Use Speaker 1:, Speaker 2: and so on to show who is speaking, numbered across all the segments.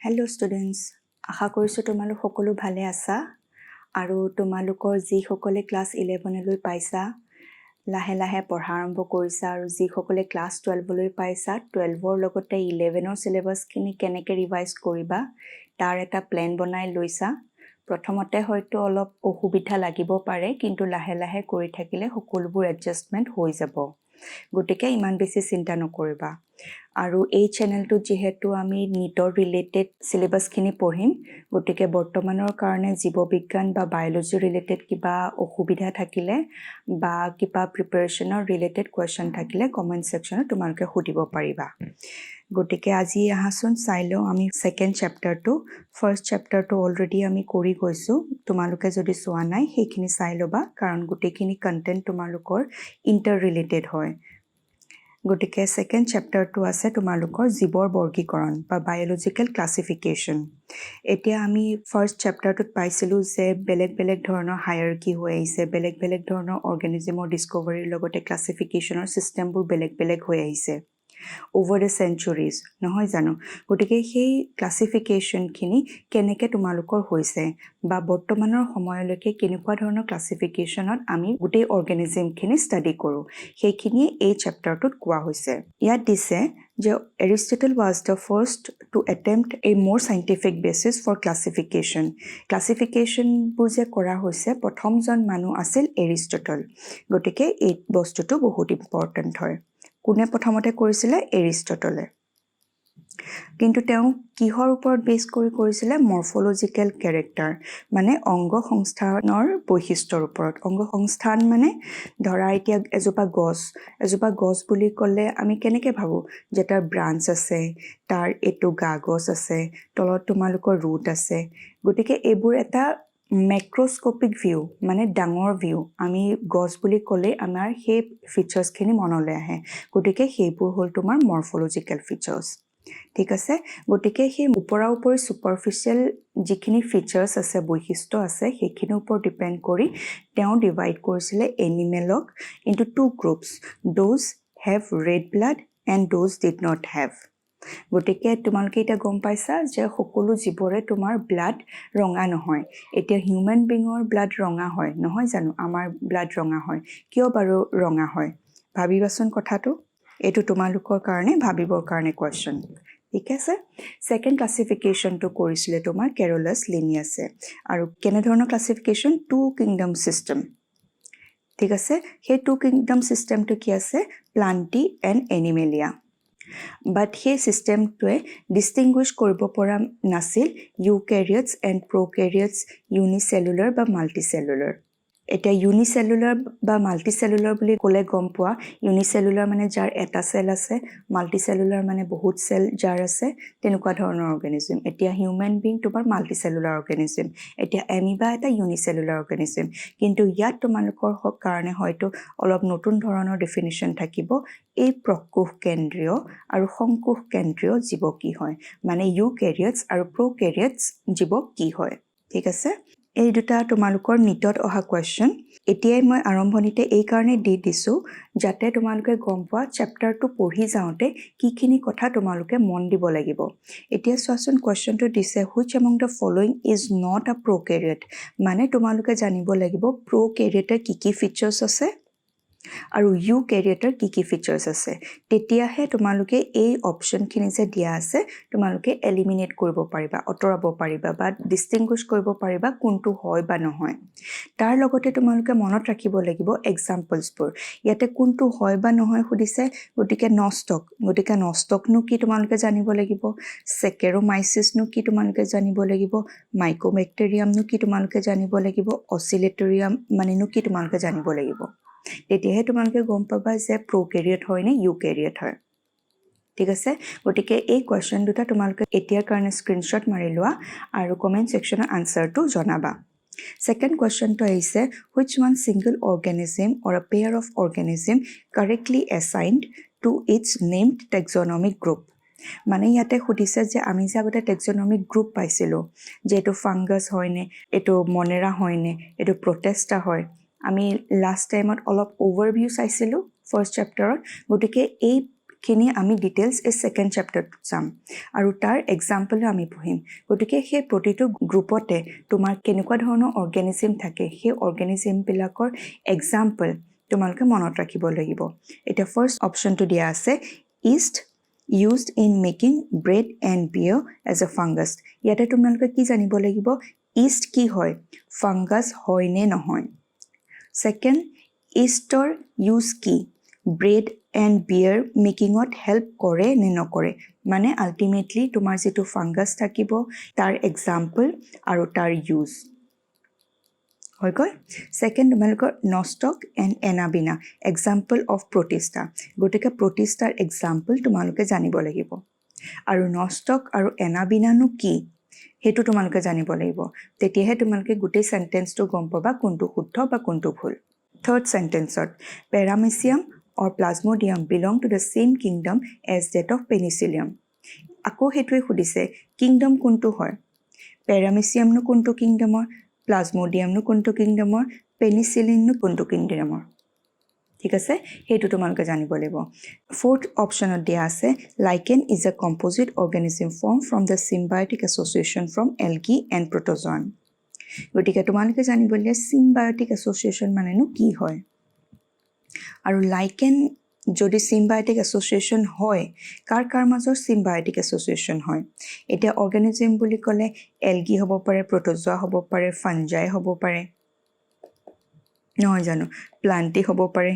Speaker 1: Hello' students, আশা কৰিছোঁ তোমালোক সকলো ভালে আছা আৰু তোমালোকৰ যিসকলে ক্লাছ 11লৈ পাইছা লাহে লাহে পঢ়া আৰম্ভ কৰিছা আৰু যিসকলে ক্লাছ 12লৈ পাইছা 12ৰ লগতে 11ৰ চিলেবাছখিনি কেনেকৈ ৰিভাইজ কৰিবা তাৰ এটা প্লেন বনাই লৈছা। প্ৰথমতে হয়তো অলপ অসুবিধা লাগিব পাৰে, কিন্তু লাহে লাহে কৰি থাকিলে সকলোবোৰ এডজাষ্টমেণ্ট হৈ যাব। গতিকে ইমান বেছি চিন্তা নকৰিবা। আৰু এই চেনেলটোত যিহেতু আমি নিটৰ ৰিলেটেড চিলেবাছখিনি পঢ়িম, গতিকে বৰ্তমানৰ কাৰণে জীৱবিজ্ঞান বা বায়'লজি ৰিলেটেড কিবা অসুবিধা থাকিলে বা কিবা প্ৰিপাৰেশ্যনৰ ৰিলেটেড কুৱেশ্যন থাকিলে কমেণ্ট ছেকশ্যনত তোমালোকে সুধিব পাৰিবা। গতিকে আজি আহাচোন চাই লওঁ আমি ছেকেণ্ড চেপ্টাৰটো। ফাৰ্ষ্ট চেপ্টাৰটো অলৰেডি আমি কৰি গৈছোঁ। তোমালোকে যদি চোৱা নাই সেইখিনি চাই ল'বা, কাৰণ গোটেইখিনি কণ্টেণ্ট তোমালোকৰ ইণ্টাৰ ৰিলেটেড হয়। গতিকে ছেকেণ্ড চেপ্টাৰটো আছে তোমালোকৰ জীৱৰ বৰ্গীকৰণ বা বায়'লজিকেল ক্লাছিফিকেশ্যন। এতিয়া আমি ফাৰ্ষ্ট চেপ্টাৰটোত পাইছিলোঁ যে বেলেগ বেলেগ ধৰণৰ হায়াৰকি হৈ আহিছে, বেলেগ বেলেগ ধৰণৰ অৰ্গেনিজিমৰ ডিস্কভাৰীৰ লগতে ক্লাছিফিকেশ্যনৰ ছিষ্টেমবোৰ বেলেগ বেলেগ হৈ আহিছে অভাৰ দ্য চেঞ্চুৰিজ, নহয় জানো? গতিকে সেই ক্লাছিফিকেশ্যনখিনি কেনেকৈ তোমালোকৰ হৈছে বা বৰ্তমানৰ সময়লৈকে কেনেকুৱা ধৰণৰ ক্লাছিফিকেশ্যনত আমি গোটেই অৰ্গেনিজিমখিনি ষ্টাডি কৰোঁ, সেইখিনিয়ে এই চেপ্টাৰটোত কোৱা হৈছে। ইয়াত দিছে যে Aristotle was the first to attempt a more scientific basis for classification. ক্লাছিফিকেশ্যনবোৰ যে কৰা হৈছে, প্ৰথমজন মানুহ আছিল এৰিষ্টটল। গতিকে এই বস্তুটো বহুত ইম্পৰ্টেণ্ট হয়। কোনে প্ৰথমতে কৰিছিলে? এৰিষ্টটলে। কিন্তু তেওঁ কিহৰ ওপৰত বেছ কৰি কৰিছিলে? মৰ্ফলজিকেল কেৰেক্টাৰ, মানে অংগ সংস্থানৰ বৈশিষ্ট্যৰ ওপৰত। অংগ সংস্থান মানে ধৰা এতিয়া এজোপা গছ বুলি ক'লে আমি কেনেকৈ ভাবোঁ যে তাৰ ব্ৰাঞ্চ আছে, তাৰ এইটো গা গছ আছে, তলত তোমালোকৰ ৰুট আছে। গতিকে এইবোৰ এটা মেক্ৰস্কপিক ভিউ, মানে ডাঙৰ ভিউ। আমি গছ বুলি ক'লে আমাৰ সেই ফিচাৰ্ছখিনি মনলৈ আহে। গতিকে সেইবোৰ হ'ল তোমাৰ মৰ্ফলজিকেল ফিচাৰ্ছ। ঠিক আছে? গতিকে সেই ওপৰা ওপৰি ছুপাৰফিচিয়েল যিখিনি ফিচাৰ্ছ আছে, বৈশিষ্ট্য আছে, সেইখিনিৰ ওপৰত ডিপেণ্ড কৰি তেওঁ ডিভাইড কৰিছিলে এনিমেলক into two groups, those have red blood and those did not have. গতিকে তোমালোকে এতিয়া গম পাইছা যে সকলো জীৱৰে তোমাৰ ব্লাড ৰঙা নহয়। এতিয়া হিউমেন বিঙৰ ব্লাড ৰঙা হয়, নহয় জানো? আমাৰ ব্লাড ৰঙা হয়। কিয় বাৰু ৰঙা হয়? ভাবিবাচোন কথাটো। এইটো তোমালোকৰ কাৰণে ভাবিবৰ কাৰণে কুৱেশ্যন। ঠিক আছে? ছেকেণ্ড ক্লাছিফিকেশ্যনটো কৰিছিলে তোমাৰ কেৰলাছ লিনিয়াছে। আৰু কেনেধৰণৰ ক্লাছিফিকেশ্যন? Two kingdom system. ঠিক আছে? সেই টু কিংডম ছিষ্টেমটো কি আছে? Plenty and Animalia. বাট সেই ছিষ্টেমটোৱে ডিষ্টিংগুইছ কৰিব পৰা নাছিল ইউকেৰিয়টছ এণ্ড প্ৰ'কেৰিয়টছ, ইউনিচেলুলাৰ বা মাল্টিচেলুলাৰ। এতিয়া ইউনিচেলুলাৰ বা মাল্টিচেলুলাৰ বুলি ক'লে গম পোৱা, ইউনিচেলুলাৰ মানে যাৰ এটা চেল আছে, মাল্টিচেলুলাৰ মানে বহুত চেল যাৰ আছে, তেনেকুৱা ধৰণৰ অৰ্গেনিজিম। এতিয়া হিউমেন বিং তোমাৰ মাল্টিচেলুলাৰ অৰ্গেনিজিম। এতিয়া এমিবা এটা ইউনিচেলুলাৰ অৰ্গেনিজিম। কিন্তু ইয়াত তোমালোকৰ কাৰণে হয়তো অলপ নতুন ধৰণৰ ডেফিনিশ্যন থাকিব। এই প্ৰকোষ কেন্দ্ৰীয় আৰু সংকোষ কেন্দ্ৰীয় জীৱ কি হয়, মানে ইউকেৰিয়টছ আৰু প্ৰ'কেৰিয়টছ জীৱ কি হয়। ঠিক আছে? এই দুটা তোমালোকৰ নিটত অহা কুৱেশ্যন। এতিয়াই মই আৰম্ভণিতে এই কাৰণে দি দিছোঁ যাতে তোমালোকে গম পোৱা চেপ্টাৰটো পঢ়ি যাওঁতে কিখিনি কথা তোমালোকে মন দিব লাগিব। এতিয়া চোৱাচোন কুৱেশ্যনটো দিছে, which among the following is not a prokaryote. মানে তোমালোকে জানিব লাগিব প্ৰ'কেৰিয়টৰ কি কি ফিচাৰ্ছ আছে আৰু ইউকেৰিয়টৰ কি কি ফিচাৰ্ছ আছে। তেতিয়াহে তোমালোকে এই অপশ্যনখিনি যে দিয়া আছে তোমালোকে এলিমিনেট কৰিব পাৰিবা, আঁতৰাব পাৰিবা বা ডিষ্টিংগুইছ কৰিব পাৰিবা কোনটো হয় বা নহয়। তাৰ লগতে তোমালোকে মনত ৰাখিব লাগিব এক্সাম্পলছবোৰ। ইয়াতে কোনটো হয় বা নহয় সুধিছে, গতিকে নষ্টক। গতিকে নষ্টকনো কি তোমালোকে জানিব লাগিব, ছেকেৰ'মাইচিছনো কি তোমালোকে জানিব লাগিব, মাইক'বেক্টেৰিয়ামনো কি তোমালোকে জানিব লাগিব, অচিলেটৰিয়াম মানেনো কি তোমালোকে জানিব লাগিব। তেতিয়াহে তোমালোকে গম পাবা যে প্ৰ'কেৰিয়ট হয় নে ইউকেৰিয়ট হয়। ঠিক আছে? গতিকে এই কুৱেশ্যন দুটা তোমালোকে এতিয়াৰ কাৰণে স্ক্ৰীনশ্বট মাৰি লোৱা আৰু কমেণ্ট ছেকশ্যনত আনচাৰটো জনাবা। ছেকেণ্ড কুৱেশ্যনটো আহিছে, which one single organism or a pair of organism correctly assigned to its named taxonomic group. মানে ইয়াতে সুধিছে যে আমি যে আগতে টেক্সনমিক গ্ৰুপ পাইছিলোঁ, যে এইটো ফাংগাছ হয়নে, এইটো মনেৰা হয়নে, এইটো প্ৰটেষ্টা হয়। আমি লাষ্ট টাইমত অলপ অভাৰভিউ চাইছিলোঁ ফাৰ্ষ্ট চেপ্টাৰত। গতিকে এই খিনি আমি ডিটেইলছ এই সেকেন্ড চেপ্টাৰটোত চাম আৰু তাৰ এক্সাম্পল আমি পঢ়িম গতিকে সেই প্ৰতিটো গ্ৰুপতে তোমাৰ কেনেকুৱা ধৰণৰ অৰ্গেনিজম থাকে সেই অৰ্গেনিজম বিলাকৰ এক্সাম্পল তোমালোকে মনত ৰাখিব লাগিব এটা ফাৰ্স্ট অপচনটো দিয়া আছে east used in making bread and beer as a fungus ইয়াতে তোমালোকে কি জানিব লাগিব ইষ্ট কি হয় ফাংগাছ হয় নে নহয় সেকেন্ড ইষ্টৰ ইউজ কি ব্ৰেড এণ্ড বিয়াৰ মেকিঙত হেল্প কৰে নে নকৰে মানে আল্টিমেটলি তোমাৰ যেটো ফাংগাছ থাকিব তাৰ এক্সাম্পল আৰু তাৰ ইউজ হৈ গ'ল সেকেন্ড তোমালোকৰ নষ্টক এণ্ড এনাবিনা এক্সাম্পল অফ প্ৰটিষ্টা গতিকে প্ৰটিষ্টাৰ এক্সাম্পল তোমালোকে জানিব লাগিব আৰু নষ্টক আৰু এনাবিনানো কি হেতু তোমালোকে জানিব লাগিব তেতিয়াহে তোমালোকে গোটেই সেন্টেন্সটো গম পাবা কোনটো শুদ্ধ বা কোনটো ভুল থাৰ্ড সেন্টেন্সত paramecium or plasmodium belong to the same kingdom as that of penicillium আকৌ হেতুৱে খুদিছে কিংডম কোনটো হয় পেৰামেচিয়াম নো কোনটো কিংডমৰ প্লাজমোডিয়াম নো কোনটো কিংডমৰ পেনিসিলিন নো কোনটো কিংডমৰ ঠিক আছে হেতু তোমালোকে জানিব লাগিব ফোৰ্থ অপচনত দিয়া আছে lichen is a composite organism form from the symbiotic association from algae and protozoan গতিকে তোমালোকে জানিব লাগিব সিম্বায়টিক এছ'চিয়েশ্যন মানেনো কি হয় আৰু লাইকেন যদি সিম্বায়টিক এছ'চিয়েশ্যন হয় কাৰ মাজৰ সিম্বায়টিক এছ'চিয়েশ্যন হয় এটা অৰ্গানিজম বুলি ক'লে এলগি হ'ব পাৰে প্ৰটোজোৱা হ'ব পাৰে ফাঞ্জাই হ'ব পাৰে নহয় জানো প্লান্টি হ'ব পাৰে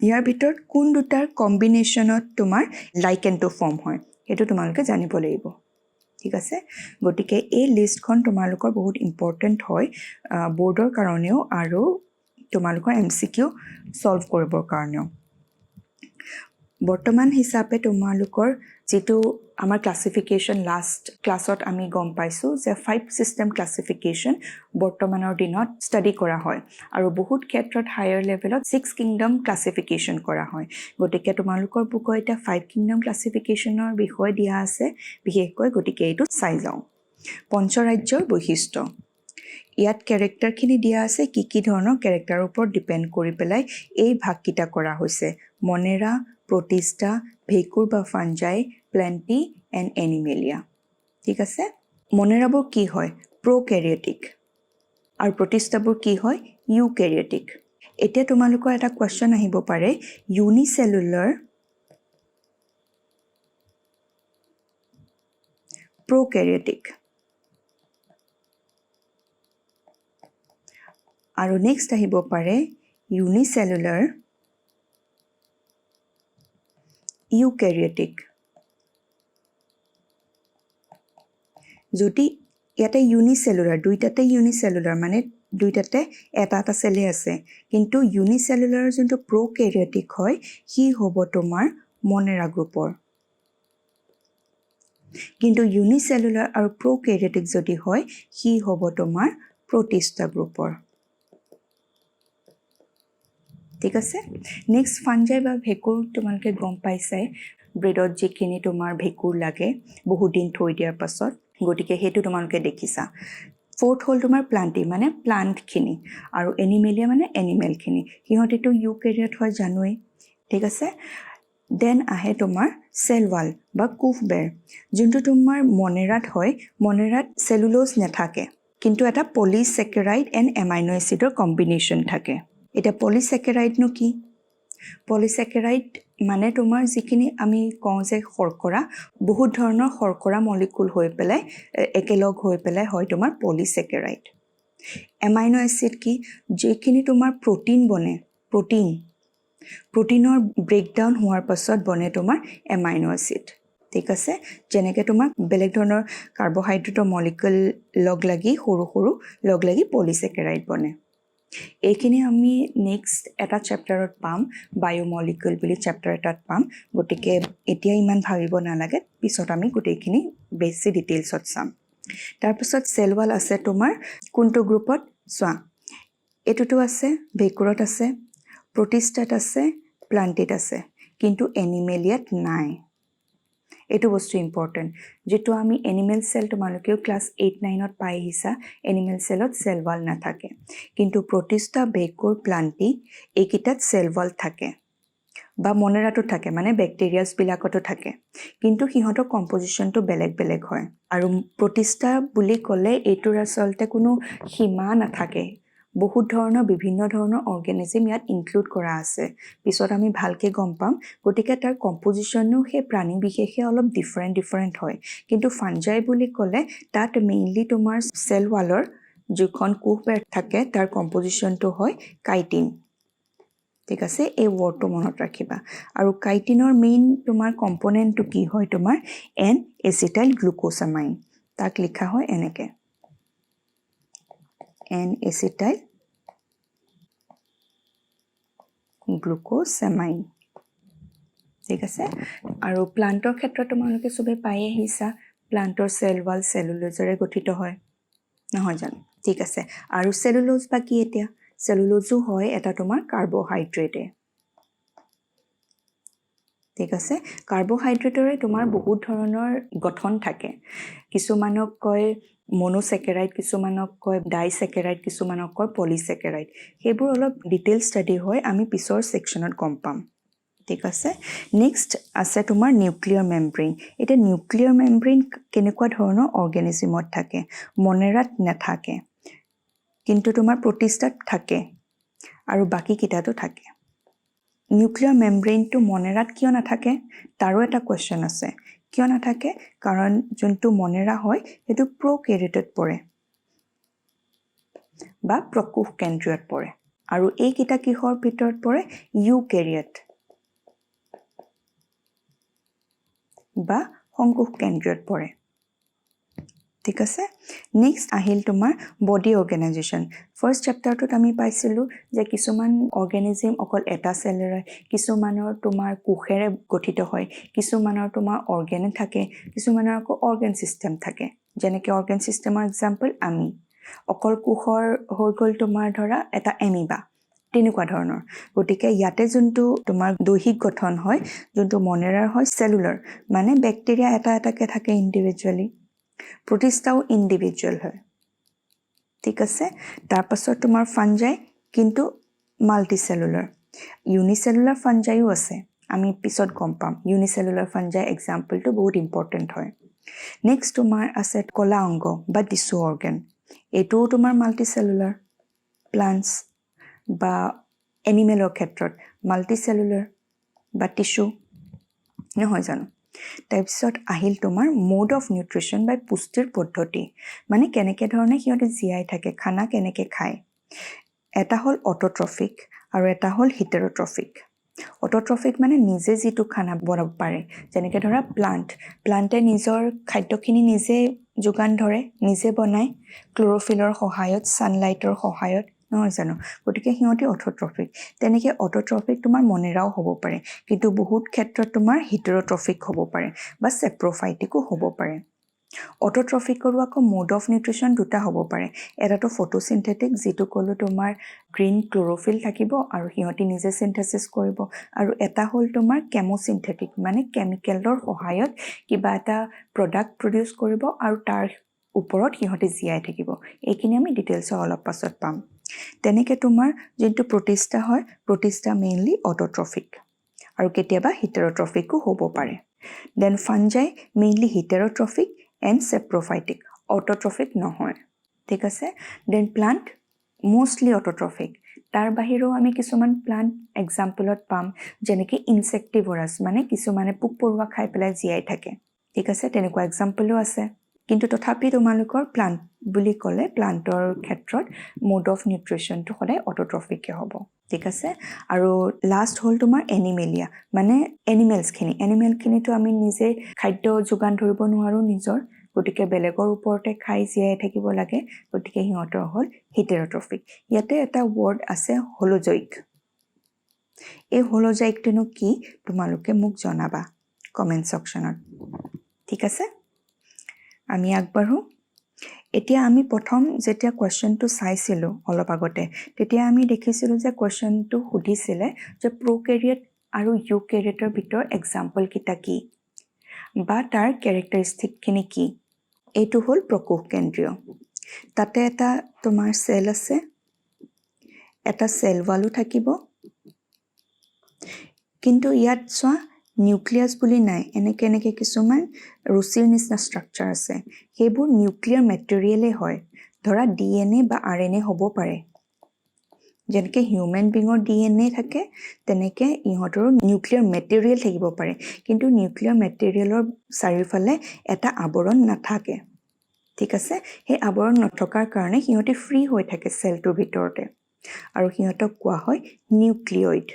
Speaker 1: ইয়াৰ ভিতৰত কোন দুটাৰ কম্বিনেশ্যনত তোমাৰ লাইকেনটো ফৰ্ম হয় সেইটো তোমালোকে জানিব লাগিব ঠিক আছে গতিকে এই লিষ্টখন তোমালোকৰ বহুত ইম্পৰ্টেন্ট হয় বোৰ্ডৰ কাৰণেও আৰু তোমালোকৰ এমসিকিউ সলভ কৰিবৰ কাৰণেও বৰ্তমান হিচাপে তোমালোকৰ যেটো আমাৰ ক্লাসিফিকেশন লাষ্ট ক্লাছত আমি গম পাইছো যে 5 সিস্টেম ক্লাসিফিকেশন বৰ্তমানৰ দিনত ষ্টাডি কৰা হয় আৰু বহুত ক্ষেত্ৰত হায়াৰ লেভেলত 6 কিংডম ক্লাসিফিকেশন কৰা হয় গতিকে তোমালোকৰ বুকৰ এটা 5 কিংডম ক্লাসিফিকেশনৰ বিষয় দিয়া আছে বিশেষকৈ গতিকে এইটো চাই যাও পঞ্চৰাজ্যৰ বৈশিষ্ট্য ইয়াত ক্যাৰেক্টাৰখিনি দিয়া আছে কি ধৰণৰ ক্যাৰেক্টাৰৰ ওপৰত ডিপেন্ড কৰি পেলাই এই ভাগকিটা কৰা হৈছে মনেৰা প্ৰটিষ্টা ভেকুৰ বা ফাঞ্জাই প্লান্টি এণ্ড এনিমেলিয়া ঠিক আছে মনেৰাবোৰ কি হয় প্ৰ'ক্যাৰিঅটিক আৰু প্ৰটিষ্টাবোৰ কি হয় ইউক্যাৰিঅটিক এতিয়া তোমালোকৰ এটা কোৱেশ্চন আহিব পাৰে ইউনিসেলুলাৰ প্ৰ'ক্যাৰিঅটিক আৰু নেক্সট আহিব পাৰে ইউনিসেলুলাৰ ইউক্যাৰিঅটিক যদি ইয়াতে ইউনিসেলুলাৰ দুইটাতে ইউনিসেলুলাৰ মানে দুইটাতে এটা সেলে আছে কিন্তু ইউনিসেলুলাৰ যোনটো প্ৰ'ক্যাৰিঅটিক হয় হি হ'ব তোমাৰ মনেৰা গ্ৰুপৰ কিন্তু ইউনিসেলুলাৰ আৰু প্ৰ'ক্যাৰিঅটিক যদি হয় হি হ'ব তোমাৰ প্ৰটিষ্টা গ্ৰুপৰ ঠিক আছে নেক্সট ফাঞ্জাই বা ভেকুৰ তোমালোকে গম পাইছাই ব্ৰেডত যিখিনি তোমাৰ ভেকুৰ লাগে বহু দিন থৈ দিয়াৰ পাছত গতিকে হেতু তোমালোকে দেখিছা ফোৰ্থ হল তোমাৰ প্লান্টি মানে প্লান্ট খিনি আৰু এনিমেলিয়া মানে এনিমেল খিনি হিহঁতেটো ইউক্যাৰিঅট হয় জানোই ঠিক আছে দেন আহে তোমাৰ সেল ওয়াল বা কুফবেৰ যোনটো তোমাৰ মনেৰাত হয় মনেৰাত সেলুলোজ নাথাকে কিন্তু এটা পলিস্যাকাৰাইড এণ্ড এমাইনো এসিডৰ কম্বিনেশ্যন থাকে এটা পলিস্যাকাৰাইড নো কি পলিস্যাকাৰাইড মানে তোমাৰ যিখিনি আমি কওঁ যে শৰ্কৰা বহুত ধৰণৰ শৰ্কৰা মলিকুল হৈ পেলাই একেলগ হৈ পেলাই হয় তোমাৰ পলিস্যাকাৰাইড এমাইনো এসিড কি যিখিনি তোমাৰ প্ৰটিন বনে প্ৰটিনৰ ব্ৰেকডাউন হোৱাৰ পাছত বনে তোমাৰ এমাইনো এসিড ঠিক আছে যেনেকৈ তোমাৰ বেলেগ ধৰণৰ কাৰ্বোহাইড্ৰেটৰ মলিকুল লগ লাগি সৰু লগ লাগি পলিস্যাকাৰাইড বনে এইখিনি আমি নেক্সট এটা চেপ্টাৰত পাম বায়োমলিকুল বুলি চেপ্টাৰ এটাত পাম গতিকে এতিয়া ইমান ভাবিব নালাগে পিছত আমি গোটেইখিনি বেছি ডিটেইলছত চাম তাৰপিছত সেল ওয়াল আছে তোমাৰ কোনটো গ্ৰুপত চোৱা এটোটো আছে ভেকুৰত আছে প্ৰটিষ্টাত আছে প্লান্টিত আছে কিন্তু এনিমেলিয়াত নাই এটো বস্তু ইম্পৰ্টেন্ট যেটো আমি এনিমেল সেল তোমালোকেও ক্লাস 8-9ত পাই আহিছা এনিমেল সেলত সেল ওয়াল নাথাকে কিন্তু প্ৰটিষ্টা ভেকুৰ প্লান্টি এইকিটাত সেল ওয়াল থাকে বা মনেৰাটো থাকে মানে বেক্টেৰিয়াছবিলাকতো থাকে কিন্তু সিহঁতৰ কম্পজিশ্যনটো বেলেগ বেলেগ হয় আৰু প্ৰতিষ্ঠা বুলি ক'লে এইটোৰ আচলতে কোনো সীমা নাথাকে বহুত ধৰণৰ বিভিন্ন ধৰণৰ অৰ্গেনিজম ইয়াত ইনক্লুড কৰা আছে পিছত আমি ভালকৈ গম পাম গতিকে তাৰ কম্পজিশ্যনো সেই প্ৰাণী বিশেষে অলপ ডিফাৰেণ্ট হয় কিন্তু ফাঞ্জাই বুলি ক'লে তাত মেইনলি তোমাৰ চেল ৱালৰ যিখন কোষবেৰ থাকে তাৰ কম্পজিশ্যনটো হয় কাইটিন ঠিক আছে এই ৱৰ্ডটো মনত ৰাখিবা আৰু কাইটিনৰ মেইন তোমাৰ কম্পোনেণ্টটো কি হয় তোমাৰ এন এচিটাইল গ্লুকোসামাইন তাক লিখা হয় এনেকৈ এন এচিটাইল গ্লুকোসামাইন ঠিক আছে আৰু প্লান্টৰ ক্ষেত্ৰত তোমালোকে সবে পাই আহিছা প্লান্টৰ সেল ওয়াল সেলুলোজৰে গঠিত হয় নহয় জানো ঠিক আছে আৰু সেলুলোজ বা কি এতিয়া সেলুলোজো হয় এটা তোমাৰ কাৰ্বোহাইড্ৰেটে ঠিক আছে কাৰ্বোহাইড্ৰেটৰে তোমাৰ বহুত ধৰণৰ গঠন থাকে কিছুমানক কয় মনোসেকেৰাইড কিছুমানক কয় ডাইসেকেৰাইড কিছুমানক কয় পলিসেকেৰাইড সেইবোৰ অলপ ডিটেইল ষ্টাডি হয় আমি পিছৰ সেকশনত গম পাম ঠিক আছে নেক্সট আছে তোমাৰ নিউক্লিয়াৰ মেমব্ৰেইন এটা নিউক্লিয়াৰ মেমব্ৰেইন কেনেকুৱা ধৰণৰ অৰ্গেনিজমত থাকে মনেৰাত নাথাকে কিন্তু তোমাৰ প্ৰতিষ্ঠাত থাকে আৰু বাকি কিটাটো থাকে নিউক্লিয়াৰ মেমব্ৰেইনটো মনেৰাত কিয় নাথাকে তাৰো এটা কোৱেশ্চন আছে কিয় নাথাকে কাৰণ যোনটো মনেৰা হয় সেইটো প্ৰ'কেৰিয়টত পৰে বা প্ৰকোষ কেন্দ্ৰীয়ত পৰে আৰু এই কিটা কিহৰ ভিতৰত পৰে ইউকেৰিয়ট বা সংকোষ কেন্দ্ৰীয়ত পৰে ঠিক আছে নেক্সট আহিল তোমাৰ বডি অৰ্গেনাইজেশ্যন ফাৰ্স্ট চেপ্টাৰটোত আমি পাইছিলো যে কিছুমান অৰ্গেনিজম অকল এটা সেলৰে কিছুমানৰ তোমাৰ কোষেৰে গঠিত হয় কিছুমানৰ তোমাৰ অৰ্গেনে থাকে কিছুমানৰ আকৌ অৰ্গেন সিস্টেম থাকে যেনেকৈ অৰ্গেন সিস্টেমৰ এক্সাম্পল আমি অকল কোষৰ হৈ গ'ল তোমাৰ ধৰা এটা এমিবা তেনেকুৱা ধৰণৰ গতিকে ইয়াতে যোনটো তোমাৰ দৈহিক গঠন হয় যোনটো মনেৰাৰ হয় সেলুলাৰ মানে বেক্টেৰিয়া এটা এটাকে থাকে ইন্ডিভিজুৱেলি প্ৰতিষ্ঠাও ইন্ডিভিজুৱেল হয় ঠিক আছে তাৰ পাছত তোমাৰ ফাঞ্জাই কিন্তু মাল্টিসেলুলাৰ ইউনিসেলুলাৰ ফাঞ্জাইও আছে আমি পিছত গম পাম ইউনিসেলুলাৰ ফাঞ্জাই এক্সাম্পলটো বহুত ইম্পৰ্টেন্ট হয় নেক্সট তোমাৰ আছে কলা অংগ বা টিস্যু অৰ্গান এটোও তোমাৰ মাল্টিসেলুলাৰ প্লান্টস বা এনিমেলৰ ক্ষেত্ৰত মাল্টিসেলুলাৰ বা টিস্যু নহয় জানো তাৰপিছত আহিল তোমাৰ মোড অফ নিউট্ৰিশ্যন বাই পুষ্টিৰ পদ্ধতি মানে কেনেকৈ ধৰণে সিহঁতে জীয়াই থাকে খানা কেনেকৈ খায় এটা হ'ল অটোট্ৰফিক আৰু এটা হ'ল হিটেৰোট্ৰফিক অটোট্ৰফিক মানে নিজে যিটো খানা বনাব পাৰে যেনেকৈ ধৰা প্লান্টে নিজৰ খাদ্যখিনি নিজে যোগান ধৰে নিজে বনায় ক্লোৰোফিলৰ সহায়ত সানলাইটৰ সহায়ত নহয় জানো গতিকে সিহঁতে অটোট্ৰফিক তেনেকৈ অটোট্ৰফিক তোমাৰ মনেৰাও হ'ব পাৰে কিন্তু বহুত ক্ষেত্ৰত তোমাৰ হিটেৰোট্ৰফিক হ'ব পাৰে বা সেপ্ৰোফাইটিকো হ'ব পাৰে অটোট্ৰফিকৰো আকৌ মোড অফ নিউট্ৰিশ্যন দুটা হ'ব পাৰে এটাটো ফটোচিন্থেটিক যিটো ক'লো তোমাৰ গ্ৰীণ ক্লোৰোফিল থাকিব আৰু সিহঁতি নিজে সিন্থেসিস কৰিব আৰু এটা হ'ল তোমাৰ কেমোচিন্থেটিক মানে কেমিকেলৰ সহায়ত কিবা এটা প্ৰডাক্ট প্ৰডিউস কৰিব আৰু তাৰ ওপৰত সিহঁতি জীয়াই থাকিব এইখিনি আমি ডিটেইলছত অলপ পাছত পাম তেনেকৈ তোমাৰ যোনটো প্ৰতিষ্ঠা হয় প্ৰতিষ্ঠা মেইনলি অটোট্ৰফিক আৰু কেতিয়াবা হিটেৰোট্ৰফিকো হ'ব পাৰে then fungi mainly হিটেৰোট্ৰফিক and সেপ্ৰোফাইটিক autotrophic নহয় ঠিক আছে দেন প্লান্ট মোষ্টলি অটোট্ৰফিক তাৰ বাহিৰেও আমি কিছুমান প্লান্ট এক্সাম্পলত পাম যেনেকৈ ইনসেক্টিভৰাছ মানে কিছুমানে পোক পৰুৱা খাই পেলাই জীয়াই থাকে ঠিক আছে তেনেকুৱা এক্সাম্পলো আছে কিন্তু তথাপি তোমালোকৰ প্লান্ট বুলি ক'লে প্লান্টৰ ক্ষেত্ৰত মোড অফ নিউট্ৰিশ্যনটো সদায় অটোট্ৰফিকে হ'ব ঠিক আছে আৰু লাষ্ট হ'ল তোমাৰ এনিমেলিয়া মানে এনিমেলখিনিতো আমি নিজে খাদ্য যোগান ধৰিব নোৱাৰোঁ নিজৰ গতিকে বেলেগৰ ওপৰতে খাই জীয়াই থাকিব লাগে গতিকে সিহঁতৰ হ'ল হিটেৰোট্ৰফিক ইয়াতে এটা ৱৰ্ড আছে হোলোজয়িক এই হোলোজয়িকটোনো কি তোমালোকে মোক জনাবা কমেণ্ট সেকশ্যনত ঠিক আছে আমি আগবাঢ়ো এতিয়া আমি প্ৰথম যেতিয়া কোৱেশ্চনটো চাইছিলোঁ অলপ আগতে তেতিয়া আমি দেখিছিলোঁ যে কোৱেশ্চনটো সুধিছিলে যে প্ৰ'কেৰিয়ট আৰু ইউকেৰিয়টৰ ভিতৰত এক্সাম্পল কিটা কি বা তাৰ কেৰেক্টাৰিষ্টিকখিনি কি এইটো হ'ল প্ৰকোষ কেন্দ্ৰীয় তাতে এটা তোমাৰ সেল আছে এটা সেল ৱালো থাকিব কিন্তু ইয়াত চোৱা নিউক্লিয়াছ বুলি নাই এনেকে কিছুমান ৰছীৰ নিচিনা ষ্ট্ৰাকচাৰ আছে সেইবোৰ নিউক্লিয়াৰ মেটেৰিয়েলে হয় ধৰা DNA বা RNA হ'ব পাৰে যেনেকে হিউম্যান বিঙৰ DNA থাকে তেনেকে ইহঁতৰ নিউক্লিয়াৰ মেটেৰিয়েল থাকিব পাৰে কিন্তু নিউক্লিয়াৰ মেটেৰিয়েলৰ চাৰিওফালে এটা আৱৰণ নাথাকে ঠিক আছে সেই আৱৰণ নথকাৰ কাৰণে সিহঁতে ফ্ৰী হৈ থাকে সেলটোৰ ভিতৰতে আৰু সিহঁতক কোৱা হয় নিউক্লিয়ইড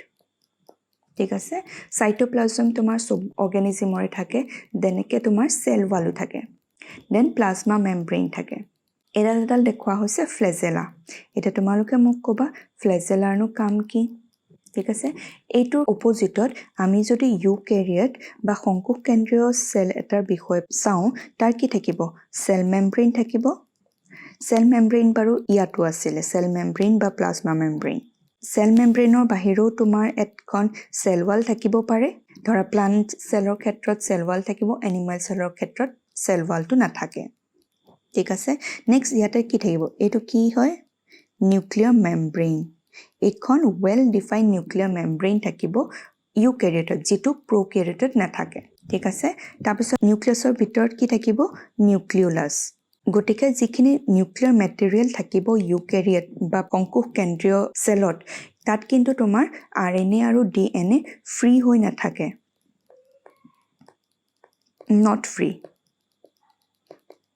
Speaker 1: ঠিক আছে সাইটোপ্লাজম তোমাৰ সব অৰ্গানিজমৰে থাকে দেনকে তোমাৰ সেল ওয়ালো থাকে দেন প্লাজমা মেমব্ৰেন থাকে এডাল দেখুৱা হৈছে ফ্লেজেলা এটা তোমালোকে মোক ক'বা ফ্লেজেলাৰনো কাম কি ঠিক আছে এইটোৰ অপোজিটত আমি যদি ইউক্যাৰিয়ট বা সংকোষ কেন্দ্ৰীয় সেল এটাৰ বিষয় চাওঁ তাৰ কি থাকিব সেল মেমব্ৰেন থাকিব সেল মেমব্ৰেন বাৰু ইয়াতো আছিল সেল মেমব্ৰেন বা প্লাজমা মেমব্ৰেন সেল মেমব্ৰেনৰ বাহিৰেও তোমাৰ এখন সেল ওয়াল থাকিব পাৰে ধৰা প্লান্ট সেলৰ ক্ষেত্ৰত সেল ওয়াল থাকিব এনিমেল সেলৰ ক্ষেত্ৰত সেল ওয়ালটো নাথাকে ঠিক আছে নেক্সট ইয়াতে কি থাকিব এইটো কি হয় নিউক্লিয়াৰ মেমব্ৰেন এখন ওয়েল ডিফাইন্ড নিউক্লিয়াৰ মেমব্ৰেন থাকিব ইউক্যাৰিয়টত যেটো প্ৰক্যাৰিয়টত নাথাকে ঠিক আছে তাৰপিছত নিউক্লিয়াছৰ ভিতৰত কি থাকিব নিউক্লিওলাছ গটিকে যিখিনি নিউক্লিয়াৰ মেটেৰিয়েল থাকিব ইউক্যাৰিয়ট বা সংকোষ কেন্দ্ৰীয় সেলত তাত কিন্তু তোমাৰ RNA আৰু DNA ফ্ৰী হৈ নাথাকে not free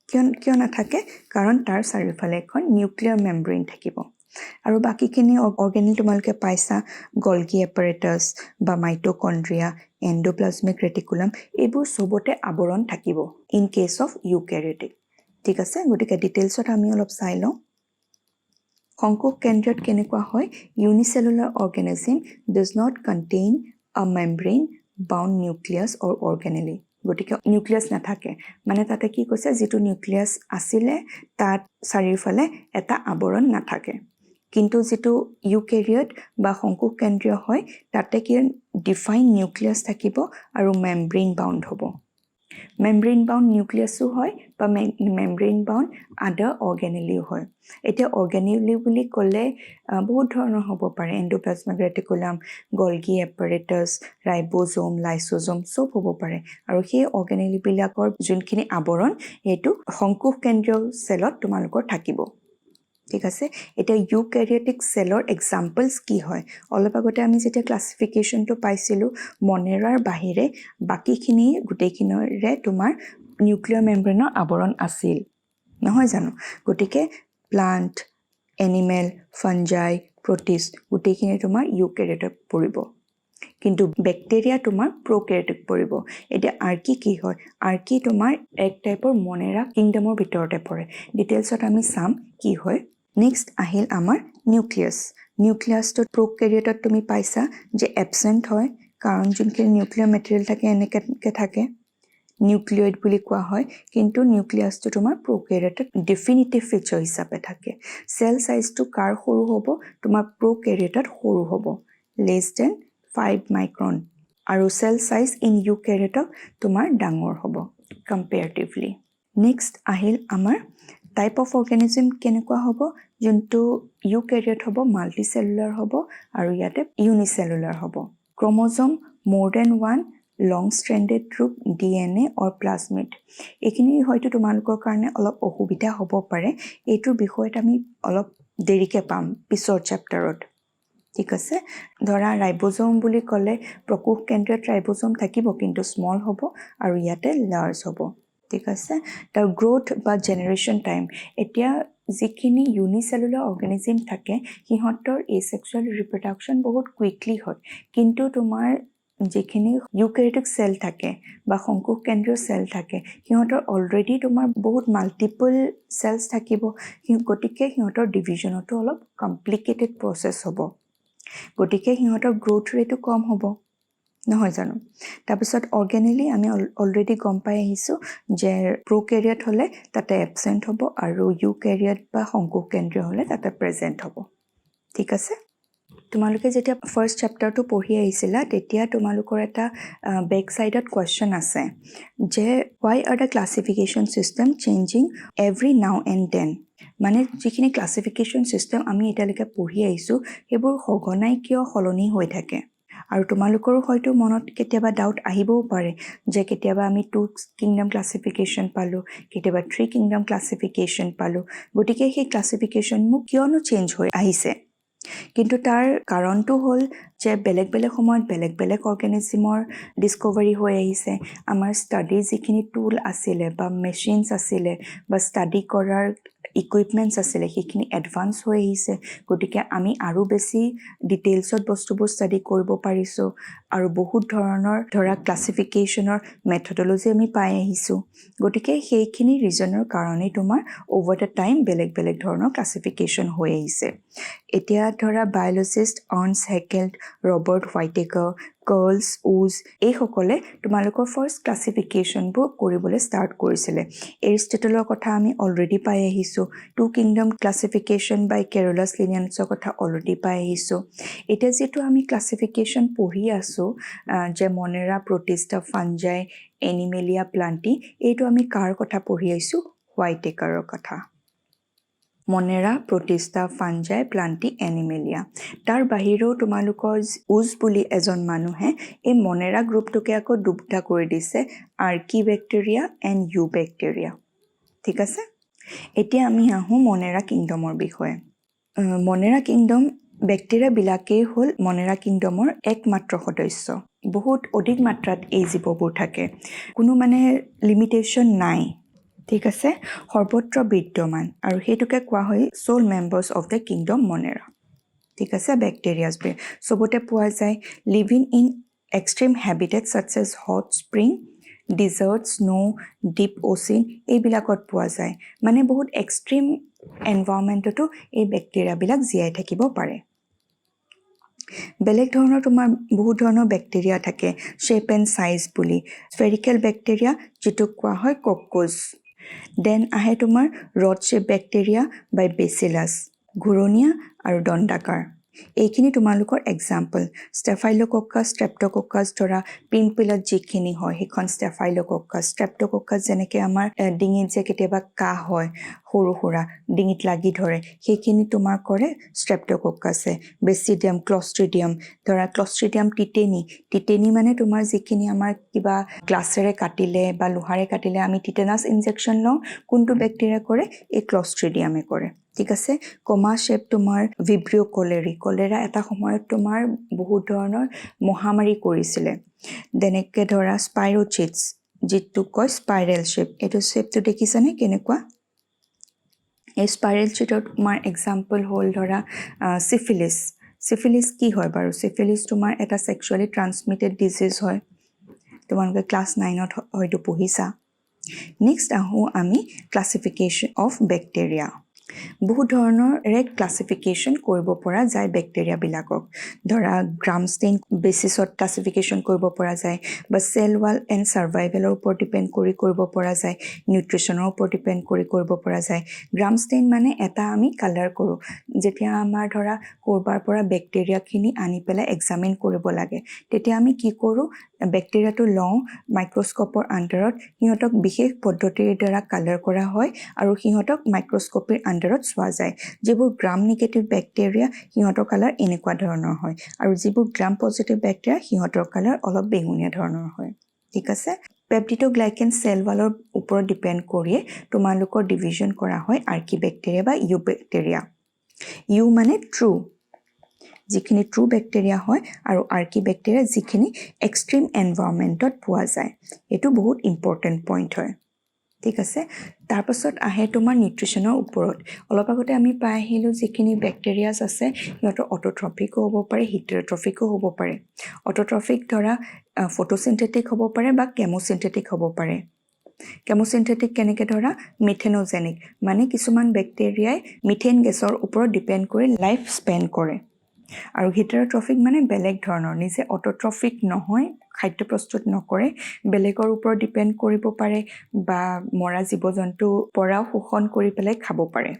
Speaker 1: কিয় নাথাকে কাৰণ তাৰ চাৰিওফালে এখন নিউক্লিয়াৰ মেমব্ৰেন থাকিব আৰু বাকিখিনি অৰ্গানেল তোমালোকে পাইছা গলগি এপাৰেটাছ বা মাইটোকন্ড্ৰিয়া এন্ডোপ্লাজমিক ৰেটিকুলাম এইবোৰ সবতে আৱৰণ থাকিব ইন কেস অফ ইউক্যাৰিয়টিক ঠিক আছে গটিকে ডিটেইলছত আমি অলপ চাই লওঁ সংকোষ কেন্দ্ৰত কেনেকুৱা হয় ইউনিসেলুলাৰ অৰ্গানিজম does not contain a membrane bound nucleus or organelle গটিকে নিউক্লিয়াছ নাথাকে মানে তাতে কি কৈছে যেটো নিউক্লিয়াছ আছিলে তাত চাৰিওফালে এটা আৱৰণ নাথাকে কিন্তু যেটো ইউক্যাৰিয়ট বা সংকোষ কেন্দ্ৰীয় হয় তাতে কি ডিফাইন নিউক্লিয়াছ থাকিব আৰু মেমব্ৰেন বাউন্ড হ'ব মেমব্ৰেন বাউন্ড নিউক্লিয়াছও হয় বা মেমব্ৰেন বাউন্ড আদাৰ অৰ্গানেলিও হয় এতিয়া অৰ্গানেলি বুলি ক'লে বহুত ধৰণৰ হ'ব পাৰে এন্ডোপ্লাজমিক ৰেটিকুলাম গলগি এপাৰেটাছ ৰাইবোজোম লাইসোজোম সব হ'ব পাৰে আৰু সেই অৰ্গানেলি বিলাকৰ যোনখিনি আৱৰণ এইটো সংকোষ কেন্দ্ৰীয় সেলত তোমালোকৰ থাকিব ঠিক আছে এটা ইউক্যাৰিয়টিক সেলৰ এক্সাম্পলস কি হয় অলপ আগতে আমি যেতিয়া ক্লাসিফিকেশনটো পাইছিলো মনেৰাৰ বাহিৰে বাকিখিনি গুটেইখিনৰে তোমাৰ নিউক্লিয়াৰ মেমব্ৰেনৰ আৱৰণ আছিল নহয় জানো গটিকে প্লান্ট এনিমেল ফাঞ্জাই প্ৰটিষ্ট গুটেইখিনি তোমাৰ ইউক্যাৰিয়টত পৰিব কিন্তু ব্যাকটেৰিয়া তোমাৰ প্ৰক্যাৰিয়টিক পৰিব এতিয়া আৰ্কি কি হয় আৰ্কি তোমাৰ এক টাইপৰ মনেৰা কিংডমৰ ভিতৰতে পৰে ডিটেইলছত আমি চাম কি হয় নেক্সট আহিল আমাৰ নিউক্লিয়াছটো প্ৰক্যাৰিয়টত তুমি পাইছা যে এবসেন্ট হয় কাৰণ যোনখিনি নিউক্লিয়াৰ মেটেৰিয়েল থাকে এনেকে থাকে নিউক্লিয়ইড বুলি কোৱা হয় কিন্তু নিউক্লিয়াছটো তোমাৰ প্ৰক্যাৰিয়টত ডেফিনিটিভ ফিচাৰ হিচাপে থাকে সেল সাইজটো কাৰ সৰু হ'ব তোমাৰ প্ৰক্যাৰিয়টত সৰু হ'ব লেছ দেন 5 মাইক্ৰন আৰু সেল সাইজ ইন ইউক্যাৰিয়টত তোমাৰ ডাঙৰ হ'ব কম্পেয়াৰেটিভলি নেক্সট আহিল আমাৰ টাইপ অফ অৰ্গানিজম কেনেকুৱা হ'ব যোনটো ইউক্যাৰিয়ট হ'ব মাল্টিসেলুলাৰ হ'ব আৰু ইয়াতে ইউনিসেলুলাৰ হ'ব ক্ৰোমোজোম more than one long stranded group DNA or plasmid এইখিনি হয়তো তোমালোকৰ কাৰণে অলপ অসুবিধা হ'ব পাৰে এইটোৰ বিষয়ত আমি অলপ দেৰিকে পাম পিছৰ চেপ্টাৰত ঠিক আছে ধৰা ৰাইবোজোম বুলি ক'লে প্ৰকোষ কেন্দ্ৰত ৰাইবোজোম থাকিব কিন্তু স্মল হ'ব আৰু ইয়াতে লাৰ্জ হ'ব ঠিক আছে তাৰ গ্ৰোথ বা জেনাৰেশন টাইম এতিয়া যিখিনি ইউনিসেলুলাৰ অৰ্গানিজম থাকে সিহঁতৰ এসেক্সুৱেল ৰিপ্ৰডাকচন বহুত কুইকলি হয় কিন্তু তোমাৰ যিখিনি ইউক্যাৰিয়টিক সেল থাকে বা সংকোষ কেন্দ্ৰীয় সেল থাকে সিহঁতৰ অলৰেডি তোমাৰ বহুত মাল্টিপল সেলস থাকিব গটিকে সিহঁতৰ ডিভিজনটো অলপ কমপ্লিকেটেড প্ৰসেস হ'ব গটিকে সিহঁতৰ গ্ৰোথ ৰেটটো কম হ'ব নহয় জানো তাৰপিছত অৰ্গানেলি আমি অলৰেডি গম পাই আহিছো যে প্ৰক্যাৰিয়ট হলে তাতে এবসেন্ট হ'ব আৰু ইউক্যাৰিয়ট বা সংকোষ কেন্দ্ৰীয় হলে তাতে প্ৰেজেন্ট হ'ব ঠিক আছে তোমালোকে যেতিয়া ফাৰ্স্ট চেপ্টাৰটো পঢ়ি আহিছিলা তেতিয়া তোমালোকৰ এটা বেক সাইডত কোৱেশ্চন আছে যে why are the classification system changing every now and then মানে যিখিনি ক্লাসিফিকেশন সিস্টেম আমি এতিয়ালৈকে পঢ়ি আহিছো সেইবোৰ সঘনাই কিয় সলনি হৈ থাকে আৰু তোমালোকৰো হয়তো মনত কেতিয়াবা ডাউট আহিবও পাৰে যে কেতিয়াবা আমি 2 কিংডম ক্লাছিফিকেশ্যন পালোঁ, কেতিয়াবা 3 কিংডম ক্লাছিফিকেশ্যন পালোঁ। গতিকে সেই ক্লাছিফিকেশ্যনবোৰ কিয়নো চেঞ্জ হৈ আহিছে? কিন্তু তাৰ কাৰণটো হ'ল যে বেলেগ বেলেগ সময়ত বেলেগ বেলেগ অৰ্গেনিজিমৰ ডিস্কভাৰী হৈ আহিছে। আমাৰ ষ্টাডিৰ যিখিনি টুল আছিলে বা মেচিনছ আছিলে বা ষ্টাডি কৰাৰ ইকুইপমেণ্টছ আছিলে সেইখিনি এডভান্স হৈ আহিছে। গতিকে আমি আৰু বেছি ডিটেইলছত বস্তুবোৰ ষ্টাডি কৰিব পাৰিছোঁ আৰু বহুত ধৰণৰ ধৰা ক্লাছিফিকেশ্যনৰ মেথডলজি আমি পাই আহিছোঁ। গতিকে সেইখিনি ৰিজনৰ কাৰণেই তোমাৰ অভাৰ দ্য টাইম বেলেগ বেলেগ ধৰণৰ ক্লাছিফিকেশ্যন হৈ আহিছে। এতিয়া ধৰা বায়'লজিষ্ট আৰ্নছ হেকেল্ট, ৰবাৰ্ট হোৱাইটেকাৰ, কাৰ্লছ উজ এইসকলে তোমালোকৰ ফাৰ্ষ্ট ক্লাছিফিকেশ্যনবোৰ কৰিবলৈ ষ্টাৰ্ট কৰিছিলে। এৰিষ্টটলৰ কথা আমি অলৰেডি পাই আহিছোঁ। 2 কিংডম ক্লাছিফিকেশ্যন বাই কেৰলাছ লিনিয়ানছৰ কথা অলৰেডি পাই আহিছোঁ। এতিয়া যিটো আমি ক্লাছিফিকেশ্যন পঢ়ি আছোঁ যে মনেৰা, প্ৰটিষ্টা, ফাঞ্জাই, এনিমেলিয়া, প্লান্টি, এইটো আমি কাৰ কথা পঢ়ি আহিছোঁ? হোৱাইটেকাৰৰ কথা। মনেৰা, প্ৰটিষ্টা, ফাঞ্জাই, প্লান্টি, এনিমেলিয়া। তাৰ বাহিৰেও তোমালোকৰ উজ বুলি এজন মানুহে এই মনেৰা গ্ৰুপটোকে আকৌ দুটা কৰি দিছে, Arki bacteria and U bacteria. ঠিক আছে? এতিয়া আমি আহোঁ মনেৰা কিংডমৰ বিষয়ে। মনেৰা কিংডম বেক্টেৰিয়াবিলাকেই হ'ল মনেৰা কিংডমৰ একমাত্ৰ সদস্য। বহুত অধিক মাত্ৰাত এই জীৱবোৰ থাকে, কোনো মানে লিমিটেশ্যন নাই। ঠিক আছে? সৰ্বত্ৰ বিদ্যমান আৰু সেইটোকে কোৱা হয় চ'ল members of the kingdom Monera. ঠিক আছে? বেক্টেৰিয়াছবোৰ চবতে পোৱা যায়। Living in extreme habitat such as hot spring, desert, snow, deep ocean এইবিলাকত পোৱা যায়। মানে বহুত এক্সট্ৰিম এনভাইৰনমেণ্টতো এই বেক্টেৰিয়াবিলাক জীয়াই থাকিব পাৰে। বেলেগ ধৰণৰ তোমাৰ বহুত ধৰণৰ বেক্টেৰিয়া থাকে, শ্বেপ এণ্ড চাইজ বুলি। স্ফেৰিকেল বেক্টেৰিয়া যিটোক কোৱা হয় ককোজ। দেন আহে তোমাৰ ৰড শ্বেপ বেক্টেৰিয়া বাই বেচিলাছ, ঘূৰণীয়া আৰু দণ্ডাকাৰ। এইখিনি তোমালোকৰ এক্সাম্পল। ষ্টেফাইল'কক্কাছ, ষ্ট্ৰেপ্ট'কক্কাছ ধৰা পিম্পলত যিখিনি হয় সেইখন ষ্টেফাইল'কক্কাছ। ষ্ট্ৰেপ্ট'কক্কাছ যেনেকৈ আমাৰ ডিঙিত যে কেতিয়াবা কাহ হয়, সৰু সুৰা ডিঙিত লাগি ধৰে, সেইখিনি তোমাৰ কৰে ষ্ট্ৰেপ্ট'কক্কাছে। বেচিডিয়াম, ক্লষ্ট্ৰিডিয়াম ধৰা ক্লষ্ট্ৰিডিয়াম টিটেনি মানে তোমাৰ যিখিনি আমাৰ কিবা গ্লাছেৰে কাটিলে বা লোহাৰে কাটিলে আমি টিটেনাছ ইনজেকশ্যন লওঁ, কোনটো বেক্টেৰিয়া কৰে? এই ক্লষ্ট্ৰিডিয়ামে কৰে। ঠিক আছে? কমা শ্বেপ তোমাৰ ভিব্ৰিঅ' কলেৰা এটা সময়ত তোমাৰ বহুত ধৰণৰ মহামাৰী কৰিছিলে। তেনেকৈ ধৰা স্পাইৰ'চিটছ যিটো কয় স্পাইৰেল শ্বেপ, এইটো শ্বেপটো দেখিছানে কেনেকুৱা? এই স্পাইৰেল শ্বেপৰ তোমাৰ এক্সাম্পল হ'ল ধৰা চিফিলিছ। চিফিলিছ কি হয় বাৰু? চিফিলিছ তোমাৰ এটা ছেক্সুৱেলি ট্ৰান্সমিটেড ডিজিজ হয়। তোমালোকে ক্লাছ 9ত হয়তো পঢ়িছা। নেক্সট আহোঁ আমি ক্লাছিফিকেশ্যন অফ বেক্টেৰিয়া। বহুত ধৰণেৰে ক্লাছিফিকেশ্যন কৰিব পৰা যায় বেক্টেৰিয়াবিলাকক। ধৰা গ্ৰামষ্টেইন বেচিছত ক্লাছিফিকেশ্যন কৰিব পৰা যায় বা চেল ৱাল এণ্ড ছাৰ্ভাইভেলৰ ওপৰত ডিপেণ্ড কৰি কৰিব পৰা যায়, নিউট্ৰিশ্যনৰ ওপৰত ডিপেণ্ড কৰি কৰিব পৰা যায়। গ্ৰামষ্টেইন মানে এটা আমি কালাৰ কৰোঁ। যেতিয়া আমাৰ ধৰা ক'ৰবাৰ পৰা বেক্টেৰিয়াখিনি আনি পেলাই এক্সামিন কৰিব লাগে, তেতিয়া আমি কি কৰোঁ? বেক্টেৰিয়াটো লওঁ, মাইক্ৰস্ক'পৰ আণ্ডাৰত সিহঁতক বিশেষ পদ্ধতিৰ দ্বাৰা কালাৰ কৰা হয় আৰু সিহঁতক মাইক্ৰস্ক'পিৰ আণ্ডাৰত চোৱা যায়। যিবোৰ গ্ৰাম নিগেটিভ বেক্টেৰিয়া সিহঁতৰ কালাৰ এনেকুৱা ধৰণৰ হয় আৰু যিবোৰ গ্ৰাম পজিটিভ বেক্টেৰিয়া সিহঁতৰ কালাৰ অলপ বেঙুনীয়া ধৰণৰ হয়। ঠিক আছে? পেপটিডোগ্লাইকেন চেল ৱালৰ ওপৰত ডিপেণ্ড কৰিয়ে তোমালোকৰ ডিভিজন কৰা হয় আৰ্কি বেক্টেৰিয়া বা ইউ বেক্টেৰিয়া। ইউ মানে ট্ৰু, যিখিনি ট্ৰু বেক্টেৰিয়া হয়, আৰু আৰ্কি বেক্টেৰিয়া যিখিনি এক্সট্ৰিম এনভাইৰনমেণ্টত পোৱা যায়। এইটো বহুত ইম্পৰ্টেণ্ট পইণ্ট হয়। ঠিক আছে? তাৰপাছত আহে তোমাৰ নিউট্ৰিশ্যনৰ ওপৰত। অলপ আগতে আমি পাই আহিলোঁ যিখিনি বেক্টেৰিয়াছ আছে সিহঁতৰ অট'ট্ৰফিকো হ'ব পাৰে, হিটেৰট্ৰফিকো হ'ব পাৰে। অট'ট্ৰফিক ধৰা ফটোচিন্থেটিক হ'ব পাৰে বা কেমোচিন্থেটিক হ'ব পাৰে। কেমোচিন্থেটিক কেনেকৈ ধৰা? মিথেন'জেনিক, মানে কিছুমান বেক্টেৰিয়াই মিথেন গেছৰ ওপৰত ডিপেণ্ড কৰি লাইফ স্পেন কৰে। আৰু হিটেৰট্ৰফিক মানে বেলেগ ধৰণৰ, নিজে অট'ট্ৰফিক নহয়, খাদ্য প্ৰস্তুত নকৰে, বেলেগৰ ওপৰত ডিপেণ্ড কৰিব পাৰে বা মৰা জীৱ জন্তুৰ পৰাও শোষণ কৰি পেলাই খাব পাৰে।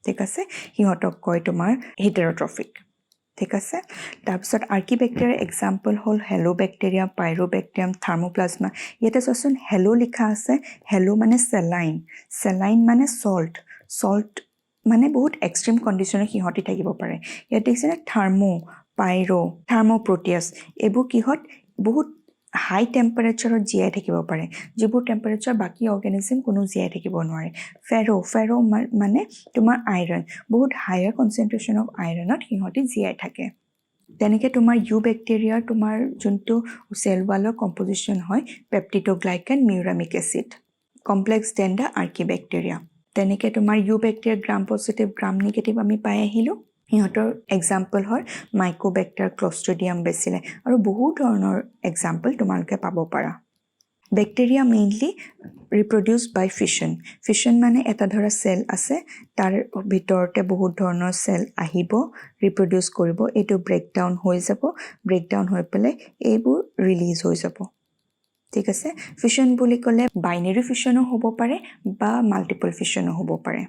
Speaker 1: ঠিক আছে? সিহঁতক কয় তোমাৰ হিটেৰট্ৰফিক। ঠিক আছে? তাৰপিছত আৰ্কি বেক্টেৰিয়াৰ এক্সাম্পল হ'ল হেলো বেক্টেৰিয়া, পাইৰোবেক্টেৰিয়াম, থাৰ্মোপ্লাজমা। ইয়াতে চোৱাচোন হেলো লিখা আছে। হেলো মানে চেলাইন, চেলাইন মানে চল্ট, চল্ট মানে বহুত এক্সট্ৰিম কণ্ডিশ্যনত সিহঁতি থাকিব পাৰে। ইয়াত দেখিছেনে থাৰ্মো, স্পাইৰো থাৰ্মোপ্ৰটিয়াছ এইবোৰ কিহত বহুত হাই টেম্পাৰেচাৰত জীয়াই থাকিব পাৰে যিবোৰ টেম্পাৰেচাৰ বাকী অৰ্গেনিজম কোনো জীয়াই থাকিব নোৱাৰে ফেৰো মানে তোমাৰ আইৰণ বহুত হায়াৰ কনচেন্ট্ৰেশ্যন অফ আইৰণত সিহঁতি জীয়াই থাকে তেনেকৈ তোমাৰ ইউ বেক্টেৰিয়াৰ তোমাৰ যোনটো চেল ৱালৰ কম্পজিশ্যন হয় পেপটিডোগ্লাইকেন মিউৰামিক এচিড কমপ্লেক্স ডেণ্ডা আৰ্কিবেক্টেৰিয়া তেনেকৈ তোমাৰ ইউ বেক্টেৰিয়া গ্ৰাম পজিটিভ গ্ৰাম নিগেটিভ আমি পাই আহিলোঁ সিহঁতৰ এক্সাম্পল হয় মাইকোবেক্টাৰ ক্লষ্ট্ৰিডিয়াম বেচিলে আৰু বহুত ধৰণৰ এক্সাম্পল তোমালোকে পাব পাৰা বেক্টেৰিয়া মেইনলি ৰিপ্ৰডিউচ বাই ফিছন মানে এটা ধৰা চেল আছে তাৰ ভিতৰতে বহুত ধৰণৰ চেল আহিব ৰিপ্ৰডিউচ কৰিব এইটো ব্ৰেকডাউন হৈ পেলাই এইবোৰ ৰিলিজ হৈ যাব ঠিক আছে ফিছন বুলি ক'লে বাইনেৰী ফিছনো হ'ব পাৰে বা মাল্টিপল ফিছনো হ'ব পাৰে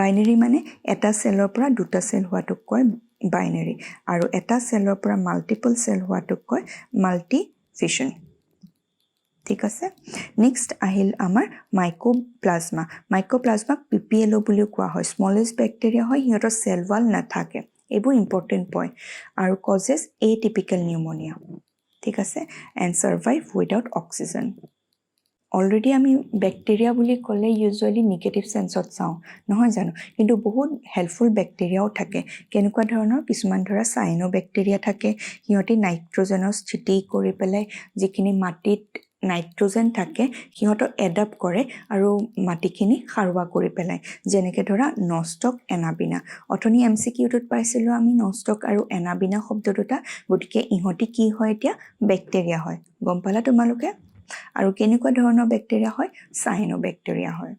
Speaker 1: বাইনেৰী মানে এটা চেলৰ পৰা দুটা চেল হোৱাটোক কয় বাইনেৰী আৰু এটা চেলৰ পৰা মাল্টিপল চেল হোৱাটোক কয় মাল্টি ফিছন ঠিক আছে নেক্সট আহিল আমাৰ মাইকোপ্লাজমাক পিপিএলঅ বুলিও কোৱা হয় স্মলেষ্ট বেক্টেৰিয়া হয় সিহঁতৰ চেল ৱাল নাথাকে এইবোৰ ইম্পৰ্টেণ্ট পইণ্ট আৰু কজেছ এটিপিকেল নিউমনিয়া ঠিক আছে এণ্ড সাৰ্ভাইভ উইদাউট অক্সিজেন অলৰেডি আমি বেক্টেৰিয়া বুলি ক'লে ইউজুৱেলি নিগেটিভ চেন্সত চাওঁ নহয় জানো কিন্তু বহুত হেল্পফুল বেক্টেৰিয়াও থাকে কেনেকুৱা ধৰণৰ কিছুমান ধৰা চাইনো বেক্টেৰিয়া থাকে সিহঁতি নাইট্ৰজেনৰ স্থিতি কৰি পেলাই যিখিনি মাটিত নাইট্ৰজেন থাকে সিহঁতক এডাপ্ট কৰে আৰু মাটিখিনি সাৰুৱা কৰি পেলায় যেনেকৈ ধৰা নষ্টক এনাবিনা অথনি MCQটোত পাইছিলোঁ আমি নষ্টক আৰু এনাবিনা শব্দ দুটা গতিকে ইহঁতি কি হয় এতিয়া বেক্টেৰিয়া হয় গম পালা তোমালোকে আৰু কেনেকুৱা ধৰণৰ বেক্টেৰিয়া হয় চাইনো বেক্টেৰিয়া হয়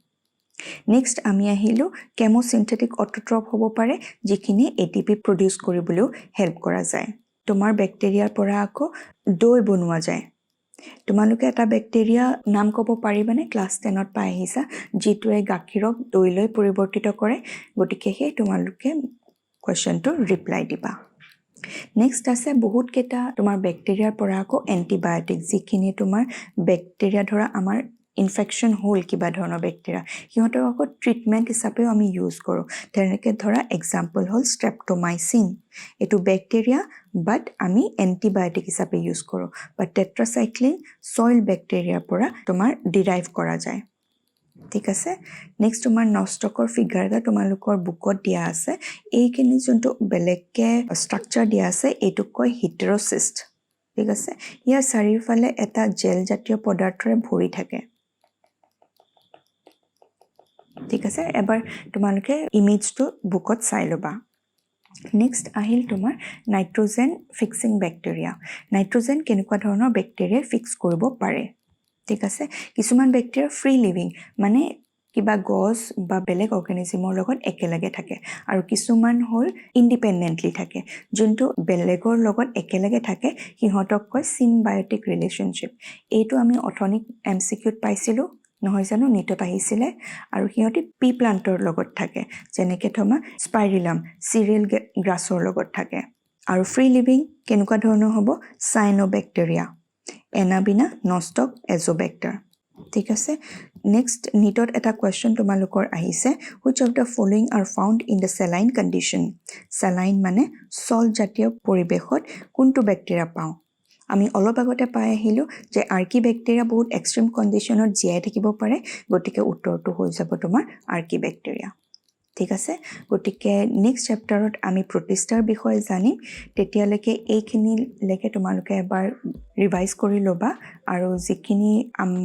Speaker 1: নেক্সট আমি আহিলোঁ কেমোচিন্থেটিক অটোট্ৰপ হ'ব পাৰে যিখিনি ATP প্ৰডিউচ কৰিবলৈও হেল্প কৰা যায় তোমাৰ বেক্টেৰিয়াৰ পৰা আকৌ দৈ বনোৱা যায় তোমালোকে এটা বেক্টেৰিয়া নাম ক'ব পাৰিবানে ক্লাছ 10ত পাই আহিছা যিটোৱে গাখীৰক দৈলৈ পৰিৱৰ্তিত কৰে গতিকে সেই তোমালোকে কুৱেশ্যনটো ৰিপ্লাই দিবা নেক্সট আছে বহুত কেইটা তোমাৰ বেক্টেৰিয়াৰ পৰা আকৌ এণ্টিবায়টিক যিখিনি তোমাৰ বেক্টেৰিয়া ধৰা আমাৰ ইনফেকশ্যন হ'ল কিবা ধৰণৰ বেক্টেৰিয়া সিহঁতক আকৌ ট্ৰিটমেণ্ট হিচাপেও আমি ইউজ কৰোঁ তেনেকৈ ধৰা এক্সাম্পল হ'ল ষ্ট্ৰেপ্ট'মাইচিন এইটো বেক্টেৰিয়া বাট আমি এণ্টিবায়টিক হিচাপে ইউজ কৰোঁ বা টেট্ৰাচাইক্লিন ছইল বেক্টেৰিয়াৰ পৰা তোমাৰ ডিৰাইভ কৰা যায় ঠিক আছে নেক্সট তোমাৰ নষ্টকৰ ফিগাৰ এটা তোমালোকৰ বুকত দিয়া আছে এইখিনি যোনটো বেলেগকৈ ষ্ট্ৰাকচাৰ দিয়া আছে এইটোক কয় হিটেৰ'চিষ্ট ঠিক আছে ইয়াৰ চাৰিওফালে এটা জেল জাতীয় পদাৰ্থৰে ভৰি থাকে ঠিক আছে এবাৰ তোমালোকে ইমেজটো বুকত চাই ল'বা নেক্সট আহিল তোমাৰ নাইট্ৰজেন ফিক্সিং বেক্টেৰিয়া নাইট্ৰজেন কেনেকুৱা ধৰণৰ বেক্টেৰিয়াই ফিক্স কৰিব পাৰে ঠিক আছে কিছুমান বেক্টেৰিয়া ফ্ৰী লিভিং মানে কিবা গছ বা বেলেগ অৰ্গেনিজমৰ লগত একেলগে থাকে আৰু কিছুমান হ'ল ইণ্ডিপেণ্ডেণ্টলি থাকে যোনটো বেলেগৰ লগত একেলগে থাকে সিহঁতক কয় চিম্বায়টিক ৰিলেশ্যনশ্বিপ এইটো আমি অথনিক MCQত পাইছিলোঁ নহয় জানো নিটত আহিছিলে আৰু সিহঁতি পি প্লান্টৰ লগত থাকে যেনেকৈ তোমাৰ স্পাইৰিলাম চিৰিয়েল গ্ৰাছৰ লগত থাকে আৰু ফ্ৰী লিভিং কেনেকুৱা ধৰণৰ হ'ব চাইনোবেক্টেৰিয়া এনাবিনা নষ্টক এজোবেক্টাৰ ঠিক আছে নেক্সট নিটত এটা কুৱেশ্যন তোমালোকৰ আহিছে which of the following R found in the saline condition saline মানে চল্ট জাতীয় পৰিৱেশত কোনটো বেক্টেৰিয়া পাওঁ আমি অলপ আগতে পাই আহিলোঁ যে আৰ্কিবেক্টেৰিয়া বহুত এক্সট্ৰিম কণ্ডিশ্যনত জীয়াই থাকিব পাৰে গতিকে উত্তৰটো হৈ যাব তোমাৰ আৰ্কিবেক্টেৰিয়া ঠিক আছে গতিকে নেক্সট চেপ্টাৰত আমি প্ৰতিষ্ঠাৰ বিষয়ে জানিম তেতিয়ালৈকে এইখিনিলৈকে তোমালোকে এবাৰ ৰিভাইজ কৰি ল'বা আৰু যিখিনি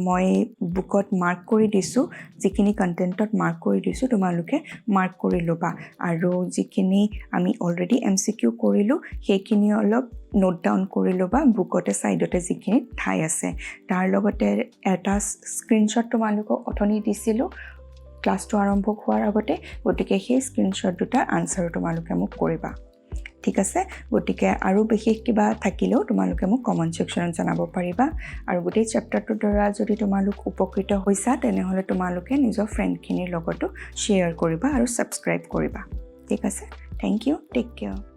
Speaker 1: মই বুকত মাৰ্ক কৰি দিছোঁ যিখিনি কণ্টেণ্টত মাৰ্ক কৰি দিছোঁ তোমালোকে মাৰ্ক কৰি ল'বা আৰু যিখিনি আমি অলৰেডি MCQ কৰিলোঁ সেইখিনি অলপ নোট ডাউন কৰি ল'বা বুকতে ছাইডতে যিখিনি ঠাই আছে তাৰ লগতে এটা স্ক্ৰীনশ্বট তোমালোকক অথনি দিছিলোঁ ক্লাছটো আৰম্ভ হোৱাৰ আগতে গতিকে সেই স্ক্ৰীনশ্বট দুটাৰ আনচাৰো তোমালোকে মোক কৰিবা ঠিক আছে গতিকে আৰু বিশেষ কিবা থাকিলেও তোমালোকে মোক কমেণ্ট ছেকশ্যনত জনাব পাৰিবা আৰু গোটেই চেপ্টাৰটোৰ দ্বাৰা যদি তোমালোক উপকৃত হৈছা তেনেহ'লে তোমালোকে নিজৰ ফ্ৰেণ্ডখিনিৰ লগতো শ্বেয়াৰ কৰিবা আৰু ছাবস্ক্ৰাইব কৰিবা ঠিক আছে থেংক ইউ টেক কেয়াৰ